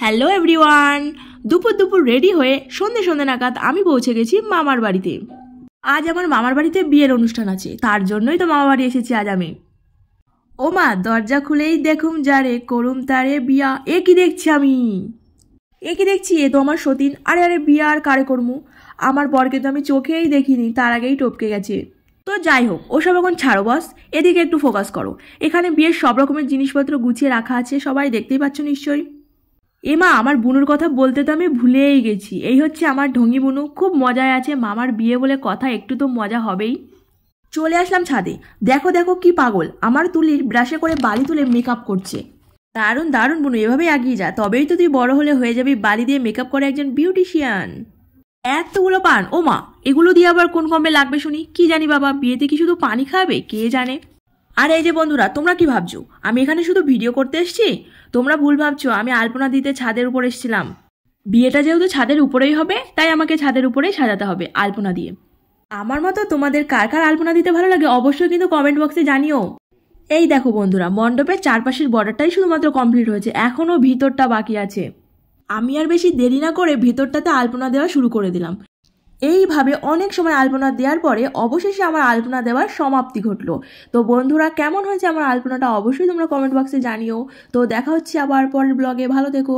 Hello everyone. দুপুর দুপুর ready হয়ে সন্ধে সন্ধে নাগাদ আমি পৌঁছে গেছি মামার বাড়িতে। আজ আমার মামার বাড়িতে বিয়ের অনুষ্ঠান আছে, তার জন্যই তো মামা বাড়ি এসেছি আজ আমি। ও মা, দরজা খুলেই দেখুম যারে করুম তারে বিয়া। এ কি দেখছি আমি? এ তো আমার সতীন। আরে আরে, বিয়া আর কারে করমু? আমার বরকে তো আমি চোখেই দেখিনি, তার আগেই টপকে গেছে। তো যাই হোক, ওসব এখন ছাড়ো বস, এদিকে একটু ফোকাস করো। এখানে বিয়ের সব রকমের জিনিসপত্র গুছিয়ে রাখা আছে, সবাই দেখতেই পাচ্ছ নিশ্চয়ই। মা, আমার বুনুর কথা বলতে তো আমি ভুলেই গেছি। এই হচ্ছে আমার ঢঙ্গি বুনু, খুব মজায় আছে। মামার বিয়ে বলে কথা, একটু তো মজা হবেই। চলে আসলাম ছাদে। দেখো দেখো কি পাগল, আমার তুলির ব্রাশে করে বালি তুলে মেকআপ করছে। দারুণ দারুণ বুনু, এভাবেই এগিয়ে যা, তবেই তো তুই বড় হলে হয়ে যাবি বালি দিয়ে মেকআপ করে একজন বিউটিশিয়ান। এতগুলো পান, ও মা, এগুলো দিয়ে আবার কোন কমে লাগবে শুনি? কি জানি বাবা, বিয়েতে কি শুধু পানি খাবে কে জানে। আর এই যে বন্ধুরা, তোমরা কি ভাবছো আমি এখানে শুধু ভিডিও করতে এসেছি? তোমরা ভুল ভাবছো, আমি আলপনা দিতে ছাদের উপর এসেছিলাম। বিয়েটা যেহেতু ছাদের উপরেই হবে, তাই আমাকে ছাদের উপরেই সাজাতে হবে আলপনা দিয়ে। আমার মতো তোমাদের কার কার আলপনা দিতে ভালো লাগে অবশ্যই কিন্তু কমেন্ট বক্সে জানিও। এই দেখো বন্ধুরা, মণ্ডপের চারপাশের বর্ডারটাই শুধুমাত্র কমপ্লিট হয়েছে, এখনো ভিতরটা বাকি আছে। আমি আর বেশি দেরি না করে ভিতরটাতে আলপনা দেওয়া শুরু করে দিলাম। এইভাবে অনেক সময় আলপনা দেওয়ার পরে অবশেষে আমার আলপনা দেওয়ার সমাপ্তি ঘটলো। তো বন্ধুরা, কেমন হয়েছে আমার আলপনাটা অবশ্যই তোমরা কমেন্ট বক্সে জানিও। তো দেখা হচ্ছে আবার পরের ব্লগে, ভালো থেকো।